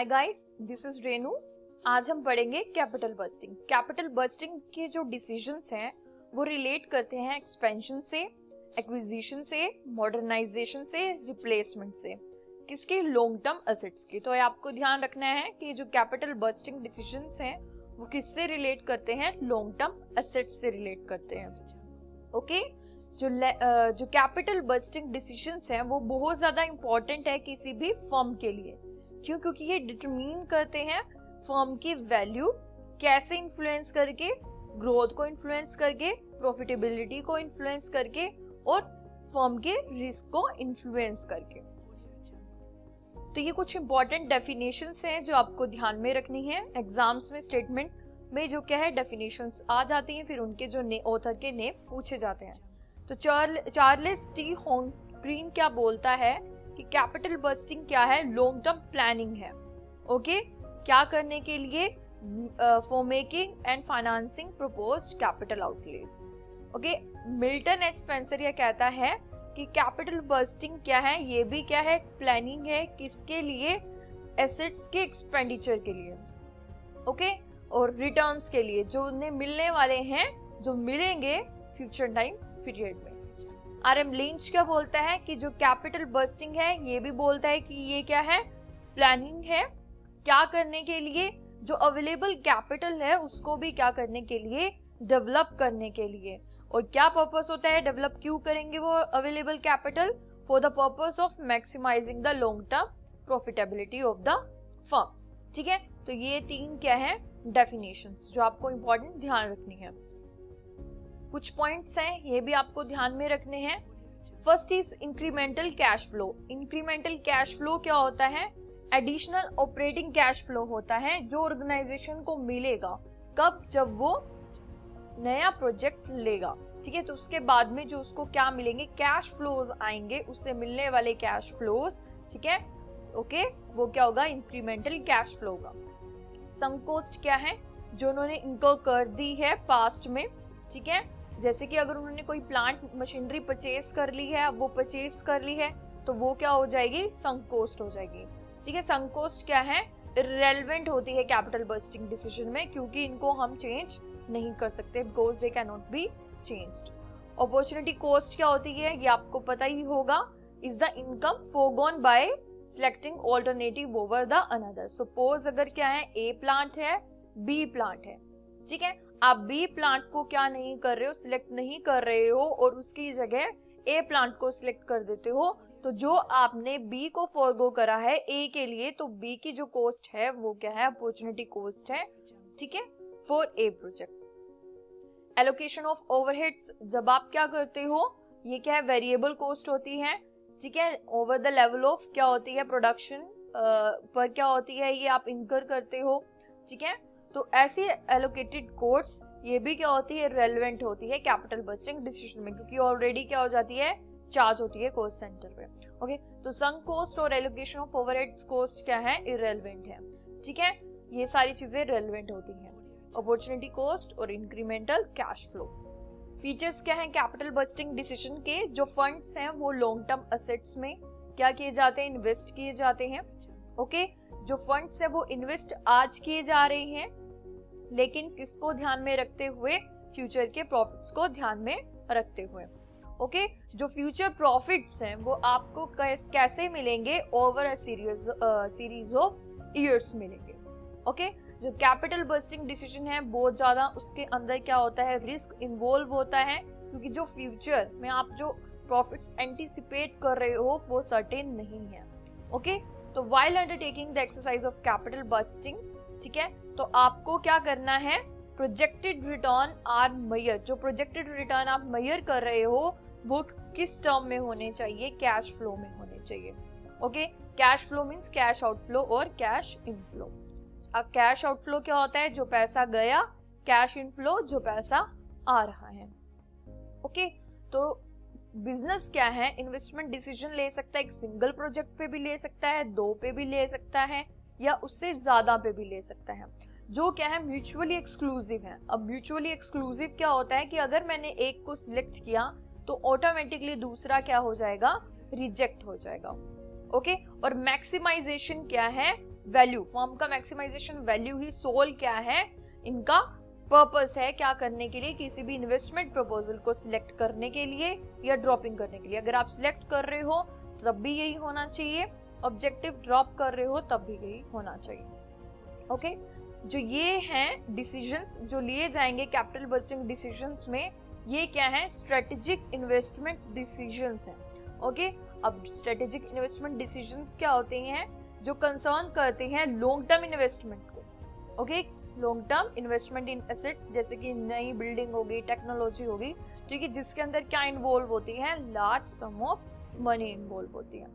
Guys, this is Renu. आज हम पढ़ेंगे कैपिटल बस्टिंग। कैपिटल बस्टिंग के जो डिसीजंस हैं वो रिलेट करते हैं एक्सपेंशन से, एक्विजिशन से, मॉडर्नाइजेशन से, रिप्लेसमेंट से, किसके लॉन्ग टर्म एसेट्स की। तो आपको ध्यान रखना है कि जो कैपिटल बस्टिंग डिसीजंस हैं वो किससे रिलेट करते हैं, लॉन्ग टर्म एसेट्स से रिलेट करते हैं। ओके जो कैपिटल बस्टिंग डिसीजंस हैं वो बहुत ज्यादा इंपॉर्टेंट है किसी भी फर्म के लिए। क्यों? क्योंकि ये डिटरमिन करते हैं फर्म की वैल्यू कैसे इन्फ्लुएंस करके, ग्रोथ को इन्फ्लुएंस करके, प्रॉफिटेबिलिटी को इन्फ्लुएंस करके और फर्म के रिस्क को इन्फ्लुएंस करके। तो ये कुछ इंपॉर्टेंट डेफिनेशंस हैं जो आपको ध्यान में रखनी है। एग्जाम्स में स्टेटमेंट में जो क्या है डेफिनेशंस आ जाती हैं, फिर उनके जो ऑथर के नेम पूछे जाते हैं। तो चार्ल्स टी हॉर्नग्रीन क्या बोलता है कि कैपिटल बस्टिंग क्या है, लॉन्ग टर्म प्लानिंग है। ओके क्या करने के लिए, for making and financing proposed capital outlays. Okay Milton and Spencer यह कहता है कि कैपिटल बस्टिंग क्या है, ये भी क्या है, प्लानिंग है। किसके लिए? एसेट्स के एक्सपेंडिचर के लिए। ओके और रिटर्न्स के लिए जो उन्हें मिलने वाले हैं, जो मिलेंगे फ्यूचर टाइम पीरियड में। आर.एम. लिंच क्या बोलता है कि जो कैपिटल बस्टिंग है ये भी बोलता है कि ये क्या है, प्लानिंग है। क्या करने के लिए? जो अवेलेबल कैपिटल है उसको भी क्या करने के लिए, डेवलप करने के लिए। और क्या पर्पस होता है, डेवलप क्यों करेंगे वो available capital? For the purpose of maximising the long term profitability of the firm. ठीक है, तो ये तीन क्या है डेफिनेशंस जो आपको इंपॉर्टेंट ध्यान रखनी है। कुछ पॉइंट्स हैं ये भी आपको ध्यान में रखने हैं। First is incremental cash flow. Incremental cash flow क्या होता है? एडिशनल ऑपरेटिंग कैश फ्लो होता है जो ऑर्गेनाइजेशन को मिलेगा। कब? जब वो नया प्रोजेक्ट लेगा। ठीक है, तो उसके बाद में जो उसको क्या मिलेंगे, कैश फ्लोज आएंगे, उससे मिलने वाले कैश फ्लोज। ठीक है, ओके वो क्या होगा, इंक्रीमेंटल कैश फ्लो होगा। संक कॉस्ट क्या है, जो उन्होंने इनकर कर दी है पास्ट में। ठीक है, जैसे कि अगर उन्होंने कोई प्लांट मशीनरी परचेज कर ली है, अब वो परचेज कर ली है तो वो क्या हो जाएगी, संक कॉस्ट हो जाएगी। ठीक है, संक कॉस्ट क्या है, इररिलेवेंट होती है कैपिटल बस्टिंग डिसीजन में, क्योंकि इनको हम चेंज नहीं कर सकते, because they can not be changed. Opportunity cost क्या होती है, ये आपको पता ही होगा, is the income foregone by selecting alternative over the another. Suppose अगर क्या है, ए प्लांट है, बी प्लांट है। ठीक है, आप बी प्लांट को क्या नहीं कर रहे हो, सिलेक्ट नहीं कर रहे हो और उसकी जगह ए प्लांट को सिलेक्ट कर देते हो, तो जो आपने बी को फॉरगो करा है ए के लिए, तो बी की जो कॉस्ट है वो क्या है, अपॉर्चुनिटी कॉस्ट है। ठीक है, for a project. Allocation of overheads, जब आप क्या करते हो, ये क्या है, वेरिएबल कॉस्ट होती है। ठीक है, ओवर द लेवल ऑफ क्या होती है, प्रोडक्शन पर क्या होती है, ये आप इनकर करते हो। ठीक है, तो ऐसी एलोकेटेड कॉस्ट ये भी क्या होती है, रेलेवेंट होती है कैपिटल बस्टिंग डिसीजन में, क्योंकि ऑलरेडी क्या हो जाती है, चार्ज होती है कॉस्ट सेंटर पे। ओके, तो संक कॉस्ट और एलोकेशन ऑफ ओवरहेड्स कॉस्ट क्या है, इररिलेवेंट है। ठीक है, ये सारी चीजें रेलेवेंट होती हैं, अपॉर्चुनिटी कॉस्ट और इंक्रीमेंटल कैश फ्लो। फीचर्स क्या है कैपिटल बस्टिंग डिसीजन के, जो फंड्स हैं वो लॉन्ग टर्म एसेट्स में क्या किए जाते हैं, इन्वेस्ट किए जाते हैं। ओके जो फंड्स है वो इन्वेस्ट आज किए जा रहे हैं, लेकिन किसको ध्यान में रखते हुए, फ्यूचर के प्रॉफिट्स को ध्यान में रखते हुए। ओके जो फ्यूचर प्रॉफिट्स हैं वो आपको कैसे मिलेंगे, over a series of years मिलेंगे। ओके जो कैपिटल बस्टिंग डिसीजन है बहुत ज्यादा उसके अंदर क्या होता है, रिस्क इन्वॉल्व होता है, क्योंकि जो फ्यूचर में आप जो प्रॉफिट्स एंटिसिपेट कर रहे हो वो सर्टेन नहीं है। ओके तो while undertaking the exercise of capital budgeting, ठीक है, तो आपको क्या करना है, प्रोजेक्टेड रिटर्न आर मेजर। जो प्रोजेक्टेड रिटर्न आप मेजर कर रहे हो वो किस टर्म में होने चाहिए, कैश फ्लो में होने चाहिए। Okay cash flow means cash outflow और कैश इनफ्लो। अब कैश आउटफ्लो क्या होता है, जो पैसा गया, कैश इनफ्लो जो पैसा आ रहा है। ओके तो बिजनेस क्या है, इन्वेस्टमेंट डिसीजन ले सकता है, एक सिंगल प्रोजेक्ट पे भी ले सकता है, दो पे भी ले सकता है, या उससे ज्यादा पे भी ले सकता है, जो क्या है म्यूचुअली एक्सक्लूसिव है। अब म्यूचुअली एक्सक्लूसिव क्या होता है कि अगर मैंने एक को सिलेक्ट किया तो ऑटोमेटिकली दूसरा क्या हो जाएगा, रिजेक्ट हो जाएगा। ओके और मैक्सिमाइजेशन क्या है, वैल्यू, फर्म का मैक्सिमाइजेशन वैल्यू ही सोल क्या है, इनका पर्पस है क्या करने के लिए, किसी भी इन्वेस्टमेंट प्रपोजल को सिलेक्ट करने के लिए या ड्रॉपिंग करने के लिए। अगर आप सिलेक्ट कर रहे हो तब भी यही होना चाहिए, ऑब्जेक्टिव ड्रॉप कर रहे हो तब भी यही होना चाहिए। ओके, जो ये हैं डिसीजंस जो लिए जाएंगे कैपिटल बजटिंग डिसीजंस में, ये क्या है, स्ट्रेटेजिक इन्वेस्टमेंट डिसीजंस हैं। ओके, अब स्ट्रेटेजिक इन्वेस्टमेंट डिसीजंस क्या होते हैं, जो कंसर्न करते हैं लॉन्ग टर्म इन्वेस्टमेंट को। ओके, लॉन्ग टर्म इन्वेस्टमेंट इन एसेट्स, जैसे कि नई बिल्डिंग होगी, टेक्नोलॉजी होगी, ठीक है, जिसके अंदर क्या इन्वॉल्व होती है, large some of money involve होती है।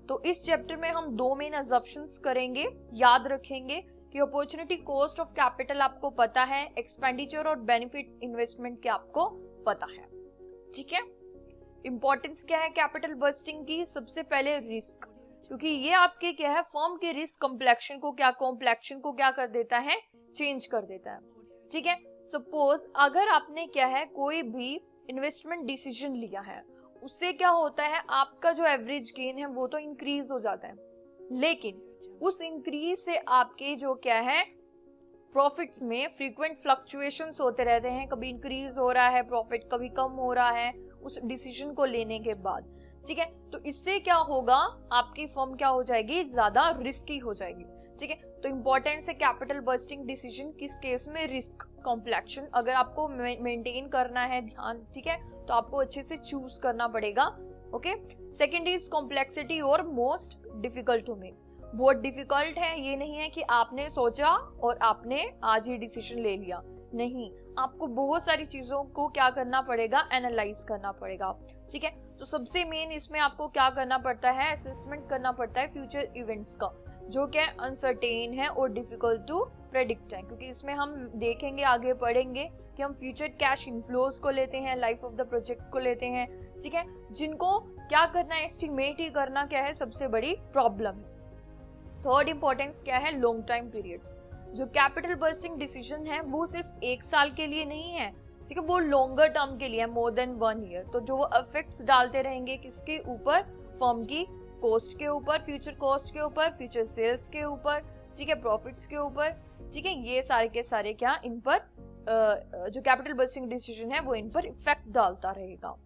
तो इस चैप्टर में हम दो मेन अजम्पशंस करेंगे, याद रखेंगे कि अपॉर्चुनिटी कॉस्ट ऑफ कैपिटल आपको पता है, एक्सपेंडिचर और बेनिफिट इन्वेस्टमेंट के आपको पता है, ठीक है। इंपॉर्टेंस क्या है कैपिटल बस्टिंग की, सबसे पहले रिस्क, क्योंकि ये आपके क्या है, फर्म के रिस्क कॉम्प्लेक्शन को क्या कर देता है, चेंज कर देता है, ठीक है। सपोज अगर आपने क्या है कोई भी इन्वेस्टमेंट डिसीजन लिया है, उससे क्या होता है, आपका जो एवरेज गेन है वो तो इंक्रीज हो जाता है, लेकिन उस इंक्रीज से आपके जो क्या है प्रॉफिट्स में फ्रीक्वेंट फ्लक्चुएशंस होते रहते हैं, कभी इंक्रीज हो रहा है प्रॉफिट, कभी कम हो रहा है उस डिसीजन को लेने के बाद, ठीक है। तो इससे क्या होगा, आपकी फर्म क्या हो जाएगी, ज्यादा रिस्की हो जाएगी, ठीक है। तो इंपॉर्टेंस है कैपिटल बस्टिंग डिसीजन किस केस में, रिस्क कॉम्प्लेक्शन अगर आपको मेंटेन करना है ध्यान, ठीक है, तो आपको अच्छे से चूज करना पड़ेगा। ओके, सेकंड इज कॉम्प्लेक्सिटी और मोस्ट डिफिकल्ट टू मेक, बहुत डिफिकल्ट है, ये नहीं है कि आपने सोचा और आपने आज ही डिसीजन ले लिया, नहीं, आपको बहुत सारी चीजों को क्या करना पड़ेगा, एनालाइज करना पड़ेगा, ठीक है। तो सबसे मेन इसमें आपको क्या करना पड़ता है, असेसमेंट करना पड़ता है फ्यूचर इवेंट्स का, जो क्या अनसर्टेन है और डिफिकल्ट टू प्रेडिक्ट है, क्योंकि इसमें हम देखेंगे, आगे पढ़ेंगे कि हम फ्यूचर कैश इनफ्लोज को लेते हैं, लाइफ ऑफ द प्रोजेक्ट को लेते हैं, ठीक है, जिनको क्या करना है, एस्टिमेट ही करना क्या है सबसे बड़ी प्रॉब्लम है। थर्ड इंपॉर्टेंस क्या है, लॉन्ग टाइम पीरियड्स, जो कैपिटल बस्टिंग डिसीजन है वो सिर्फ एक साल के लिए नहीं है, ठीक है, वो लॉन्गर टर्म के लिए है, मोर देन 1 ईयर। तो जो वो इफेक्ट्स डालते रहेंगे किसके ऊपर, फर्म की कॉस्ट के ऊपर, फ्यूचर कॉस्ट के ऊपर, फ्यूचर सेल्स के ऊपर, ठीक है, प्रॉफिट्स के ऊपर, ठीक है, ये सारे के सारे क्या इन पर जो कैपिटल बस्टिंग डिसीजन है वो इन पर इफेक्ट डालता रहेगा,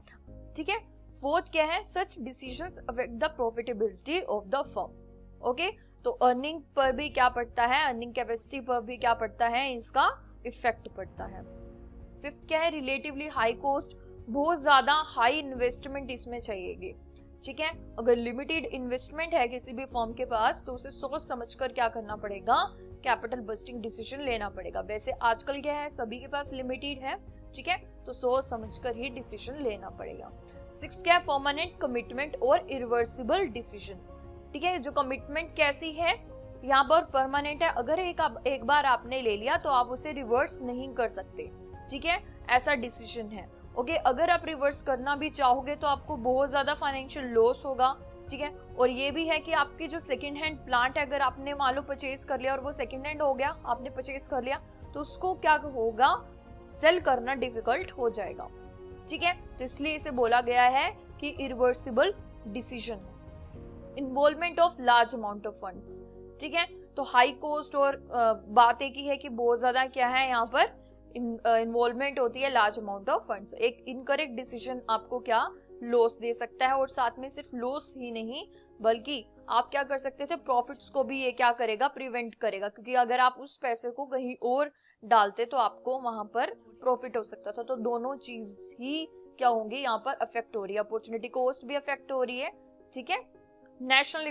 ठीक है। फोर्थ क्या है, सच decisions affect the profitability of the firm. Okay, तो अर्निंग पर भी क्या पड़ता है, अर्निंग कैपेसिटी पर भी क्या पड़ता है, इसका इफेक्ट पड़ता है। फिफ्थ क्या है, रिलेटिवली हाई कॉस्ट, बहुत ज्यादा हाई इन्वेस्टमेंट इसमें चाहिएगी, ठीक है। अगर लिमिटेड इन्वेस्टमेंट है किसी भी फर्म के पास तो उसे सोच समझकर क्या करना पड़ेगा, कैपिटल बस्टिंग डिसीजन लेना पड़ेगा। वैसे आजकल क्या है, सभी के पास लिमिटेड है, ठीक है, तो सोच समझकर ही डिसीजन लेना पड़ेगा। सिक्स क्या है, परमानेंट कमिटमेंट और इरिवर्सिबल डिसीजन, ठीक है। जो कमिटमेंट कैसी है, यहाँ पर परमानेंट है, अगर एक बार आपने ले लिया तो आप उसे रिवर्स नहीं कर सकते, ठीक है, ऐसा डिसीजन है। ओके, अगर आप रिवर्स करना भी चाहोगे तो आपको बहुत ज्यादा फाइनेंशियल लॉस होगा, ठीक है। और ये भी है कि आपकी जो सेकंड हैंड प्लांट है, अगर आपने मान लो परचेज कर लिया और वो सेकंड हैंड हो गया, आपने परचेज कर लिया, तो उसको क्या होगा, सेल करना डिफिकल्ट हो जाएगा, ठीक है। तो इसलिए इसे बोला गया है कि irreversible decision. Involvement of large amount of funds, ठीक है, तो हाई कॉस्ट और बात एक ही है कि बहुत ज्यादा क्या है यहाँ पर इन्वॉल्वमेंट होती है लार्ज अमाउंट ऑफ फंड्स। एक इनकरेक्ट डिसीजन आपको क्या लॉस दे सकता है, और साथ में सिर्फ लॉस ही नहीं बल्कि आप क्या कर सकते थे, प्रॉफिट्स को भी ये क्या करेगा, प्रिवेंट करेगा, क्योंकि अगर आप उस पैसे को कहीं और डालते तो आपको वहां पर प्रॉफिट हो सकता था। तो दोनों चीज ही क्या होंगी यहाँ पर अफेक्ट हो रही है, अपॉर्चुनिटी कॉस्ट भी अफेक्ट हो रही है, ठीक है। नेशनल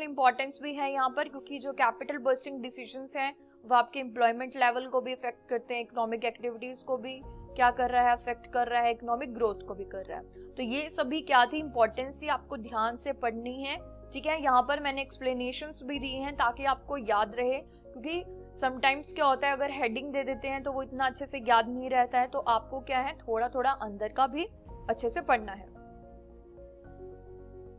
इंपॉर्टेंस भी है यहाँ पर, क्योंकि जो कैपिटल बस्टिंग डिसीजंस हैं वो आपके एम्प्लॉयमेंट लेवल को भी अफेक्ट करते हैं, इकोनॉमिक एक्टिविटीज को भी क्या कर रहा है, अफेक्ट कर रहा है, इकोनॉमिक ग्रोथ को भी कर रहा है। तो ये सभी क्या थी, इंपॉर्टेंस थी, आपको ध्यान से पढ़नी है, ठीक है। यहाँ पर मैंने एक्सप्लेनेशंस भी दी हैं ताकि आपको याद रहे, क्योंकि समटाइम्स क्या होता है, अगर हेडिंग दे देते हैं तो वो इतना अच्छे से याद नहीं रहता है, तो आपको क्या है, थोड़ा थोड़ा अंदर का भी अच्छे से पढ़ना है।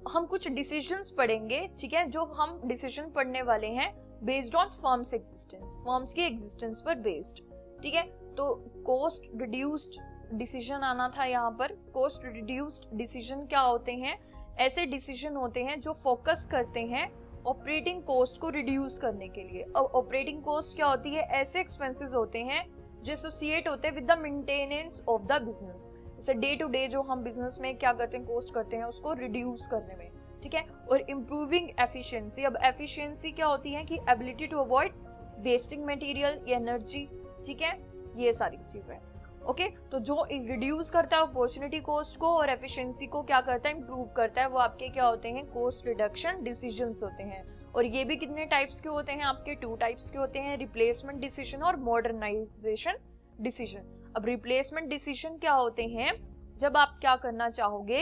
हम कुछ डिसीजंस पढ़ेंगे, ठीक है, जो हम डिसीजन पढ़ने वाले हैं based on firms existence, firms की एग्जिस्टेंस पर बेस्ड, ठीक है। तो कॉस्ट रिड्यूस्ड डिसीजन आना था यहाँ पर। कॉस्ट रिड्यूस्ड डिसीजन क्या होते हैं, ऐसे डिसीजन होते हैं जो फोकस करते हैं ऑपरेटिंग कॉस्ट को रिड्यूस करने के लिए। अब ऑपरेटिंग कॉस्ट क्या होती है? ऐसे एक्सपेंसेस होते हैं जो एसोसिएट होते हैं with the maintenance of the business. जैसे डे टू डे जो हम बिजनेस में क्या करते हैं, कॉस्ट करते हैं, उसको रिड्यूस करने में, ठीक है। और इम्प्रूविंग एफिशिएंसी। अब एफिशिएंसी क्या होती है कि ability to avoid wasting material या एनर्जी, ठीक है, ये सारी चीजें। ओके, तो जो रिड्यूस करता है अपॉर्चुनिटी कॉस्ट को और एफिशिएंसी को क्या करता है, इंप्रूव करता है, वो आपके क्या होते हैं, कॉस्ट रिडक्शन डिसीजंस होते हैं। और ये भी कितने टाइप्स के होते हैं आपके? 2 टाइप्स के होते हैं, रिप्लेसमेंट डिसीजन और मॉडर्नाइजेशन डिसीजन। अब रिप्लेसमेंट डिसीजन क्या होते हैं? जब आप क्या करना चाहोगे,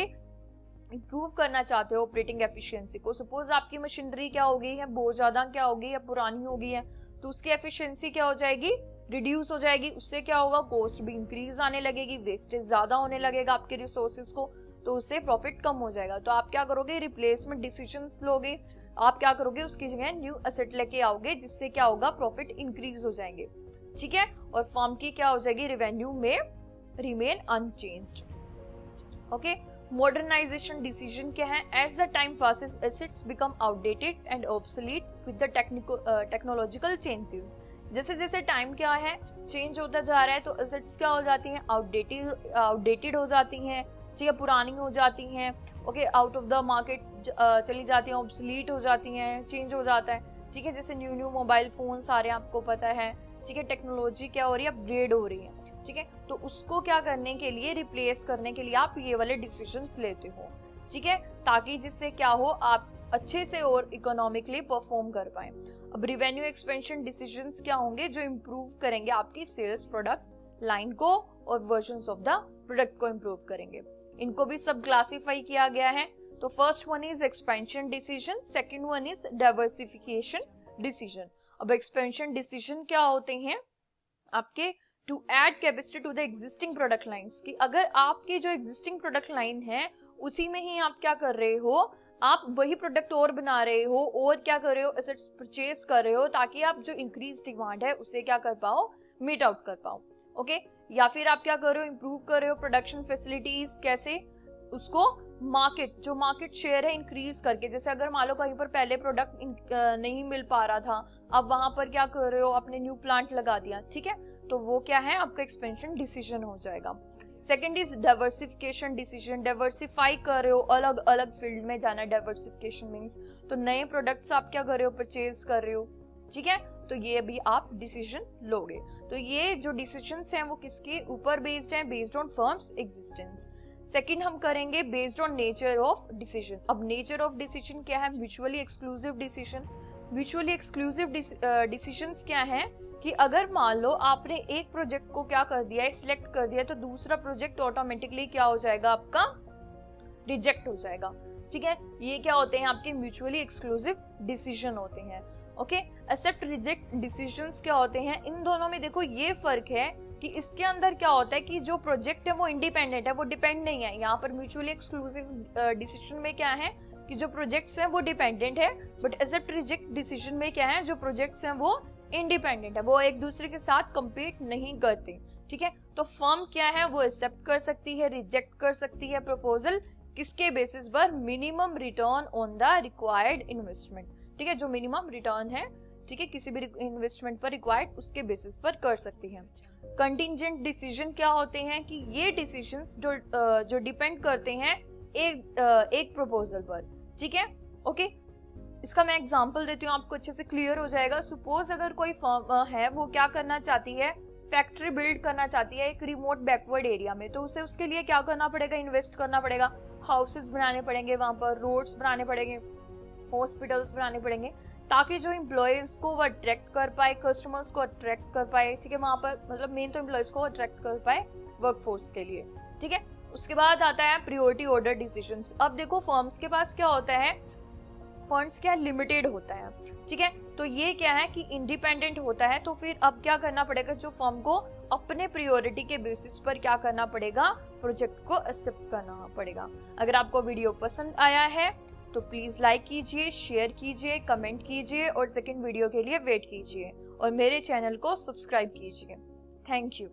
इंप्रूव करना चाहते हो ऑपरेटिंग एफिशिएंसी को। सपोज आपकी मशीनरी क्या हो गई है, बहुत ज्यादा क्या हो गई है, पुरानी हो गई है, तो उसकी एफिशिएंसी क्या हो जाएगी, रिड्यूस हो जाएगी। उससे क्या होगा, कॉस्ट भी इंक्रीज आने लगेगी, वेस्टेज ज्यादा होने लगेगा आपके रिसोर्सेज को, तो उससे प्रॉफिट कम हो जाएगा। तो आप क्या करोगे, रिप्लेसमेंट डिसीजंस लोगे। आप क्या करोगे, उसकी जगह न्यू एसेट लेके आओगे, जिससे क्या होगा, प्रॉफिट इंक्रीज हो जाएंगे, ठीक है। और फर्म की क्या हो जाएगी, रेवेन्यू में remain unchanged. Okay, modernisation decision क्या है? As the time passes assets become outdated and obsolete with the technological changes. जैसे जैसे टाइम क्या है, चेंज होता जा रहा है, तो एसेट्स क्या हो जाती हैं, आउटडेटेड हो जाती हैं, ठीक है, पुरानी हो जाती हैं। Okay, out of the market चली जाती हैं, ऑब्सोलीट हो जाती हैं, चेंज हो जाता है, ठीक है। जैसे न्यू मोबाइल फोन सारे आपको पता है, ठीक है, टेक्नोलॉजी क्या हो रही है, अपग्रेड हो रही है, ठीक है। तो उसको क्या करने के लिए, रिप्लेस करने के लिए आप ये वाले डिसीजंस लेते हो, ठीक है, ताकि जिससे क्या हो, आप अच्छे से और इकोनॉमिकली परफॉर्म कर पाए। अब रिवेन्यू एक्सपेंशन डिसीजंस क्या होंगे, जो इंप्रूव करेंगे आपकी सेल्स प्रोडक्ट लाइन को और वर्जन्स ऑफ द प्रोडक्ट को इंप्रूव करेंगे। इनको भी सब क्लासिफाई किया गया है। तो first one is expansion decision, second one is diversification decision. अब एक्सपेंशन डिसीजन क्या होते हैं आपके, to add capacity to the existing product lines, कि अगर आपकी जो एग्जिस्टिंग प्रोडक्ट लाइन है उसी में ही आप क्या कर रहे हो, आप वही प्रोडक्ट और बना रहे हो और क्या कर रहे हो, एसेट्स परचेज कर रहे हो, ताकि आप जो इंक्रीज डिमांड है उसे क्या कर पाओ, मीट आउट कर पाओ। ओके, या फिर आप क्या कर रहे हो, इंप्रूव कर रहे हो प्रोडक्शन फैसिलिटीज, कैसे, उसको मार्केट, जो मार्केट शेयर है इंक्रीज करके। जैसे अगर मान लो कहीं पर पहले प्रोडक्ट नहीं मिल पा रहा था, अब वहां पर क्या कर रहे हो, आपने न्यू प्लांट लगा दिया, ठीक है, तो वो क्या है, आपका एक्सपेंशन डिसीजन हो जाएगा। Second is diversification decision, diversify कर रहे हो, अलग अलग फील्ड में जाना। डाइवर्सिफिकेशन मीन्स तो नए प्रोडक्ट्स आप क्या कर रहे हो, परचेज कर रहे हो, ठीक है, तो ये भी आप डिसीजन लोगे। तो ये जो डिसीजंस हैं वो किसके ऊपर बेस्ड हैं, based on firms existence. Second हम करेंगे based on nature of decision. अब नेचर ऑफ डिसीजन क्या है, mutually exclusive decision. Mutually exclusive decisions क्या है कि अगर मान लो आपने एक प्रोजेक्ट को क्या कर दिया है, सिलेक्ट कर दिया, तो दूसरा प्रोजेक्ट ऑटोमेटिकली क्या हो जाएगा, आपका रिजेक्ट हो जाएगा, ठीक है। ये क्या होते हैं, आपके म्यूचुअली एक्सक्लूसिव डिसीजन होते हैं। ओके, एक्सेप्ट रिजेक्ट डिसीजंस क्या होते हैं, इन दोनों में देखो ये फर्क है कि इसके अंदर क्या होता है कि जो प्रोजेक्ट है वो इंडिपेंडेंट है, वो डिपेंड नहीं है। यहाँ पर म्यूचुअली एक्सक्लूसिव डिसीजन में क्या है कि जो प्रोजेक्ट्स हैं वो डिपेंडेंट है, बट एक्सेप्ट रिजेक्ट डिसीजन में क्या है, जो प्रोजेक्ट्स हैं वो इंडिपेंडेंट है, वो एक दूसरे के साथ कंपीट नहीं करते, ठीक है। तो फर्म क्या है, वो एक्सेप्ट कर सकती है, रिजेक्ट कर सकती है प्रपोजल, किसके बेसिस पर, minimum return on the required investment, ठीक है, जो मिनिमम रिटर्न है, ठीक है, किसी भी इन्वेस्टमेंट पर रिक्वायर्ड, उसके बेसिस पर कर सकती है। कंटिंजेंट डिसीजन क्या होते हैं कि ये डिसीजंस जो डिपेंड करते हैं एक प्रपोजल पर, ठीक है। ओके, इसका मैं एग्जांपल देती हूँ, आपको अच्छे से क्लियर हो जाएगा। सपोज अगर कोई फर्म है, वो क्या करना चाहती है, फैक्ट्री बिल्ड करना चाहती है एक रिमोट बैकवर्ड एरिया में, तो उसे उसके लिए क्या करना पड़ेगा, इन्वेस्ट करना पड़ेगा, हाउसेस बनाने पड़ेंगे, वहां पर रोड्स बनाने पड़ेंगे, हॉस्पिटल्स बनाने पड़ेंगे, ताकि जो एम्प्लॉयज को वो अट्रैक्ट कर पाए, कस्टमर्स को अट्रैक्ट कर पाए, ठीक है, वहां पर मतलब मेन तो एम्प्लॉयज को अट्रैक्ट कर पाए वर्कफोर्स के लिए, ठीक है। उसके बाद आता है प्रायोरिटी ऑर्डर डिसीजंस। अब देखो फर्म्स के पास क्या होता है, फंड्स क्या लिमिटेड होता है, ठीक है, तो ये क्या है कि इंडिपेंडेंट होता है, तो फिर अब क्या करना पड़ेगा, जो फर्म को अपने प्रायोरिटी के बेसिस पर क्या करना पड़ेगा, प्रोजेक्ट को एक्सेप्ट करना पड़ेगा। अगर आपको वीडियो पसंद आया है तो प्लीज लाइक कीजिए, शेयर कीजिए, कमेंट कीजिए और सेकंड वीडियो के लिए वेट कीजिए और मेरे चैनल को सब्सक्राइब कीजिए। Thank you.